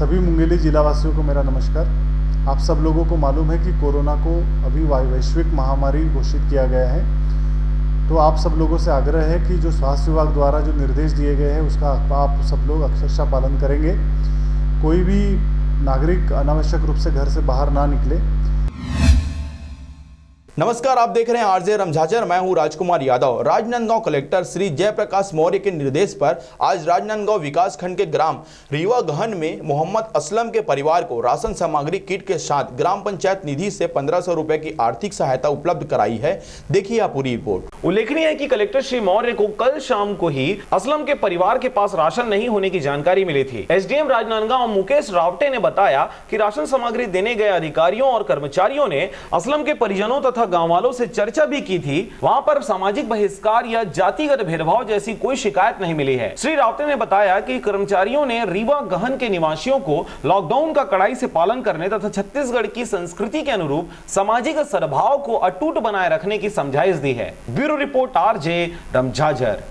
सभी मुंगेली जिलावासियों को मेरा नमस्कार। आप सब लोगों को मालूम है कि कोरोना को अभी वैश्विक महामारी घोषित किया गया है, तो आप सब लोगों से आग्रह है कि जो स्वास्थ्य विभाग द्वारा जो निर्देश दिए गए हैं उसका आप सब लोग अक्षरशः पालन करेंगे। कोई भी नागरिक अनावश्यक रूप से घर से बाहर ना निकले। नमस्कार, आप देख रहे हैं आरजे रमझाझर। मैं हूं राजकुमार यादव। राजनांदगांव कलेक्टर श्री जयप्रकाश मौर्य के निर्देश पर आज राजनांदगांव विकास खंड के ग्राम रीवा गहन में मोहम्मद असलम के परिवार को राशन सामग्री किट के साथ ग्राम पंचायत निधि से 1500 रुपए की आर्थिक सहायता उपलब्ध कराई है। देखिए आप पूरी रिपोर्ट। उल्लेखनीय है कि कलेक्टर श्री मौर्य को कल शाम को ही असलम के परिवार के पास राशन नहीं होने की जानकारी मिली थी। एसडीएम राजनांदगांव मुकेश रावटे ने बताया कि राशन सामग्री देने गए अधिकारियों और कर्मचारियों ने असलम के परिजनों तथा गांव वालों से चर्चा भी की थी। वहां पर सामाजिक बहिष्कार या जातिगत भेदभाव जैसी कोई शिकायत नहीं मिली है। श्री रावते ने बताया कि कर्मचारियों ने रीवा गहन के निवासियों को लॉकडाउन का कड़ाई से पालन करने तथा छत्तीसगढ़ की संस्कृति के अनुरूप सामाजिक सद्भाव को अटूट बनाए रखने की समझाइश दी है। Bureau report RJ रमझाझर।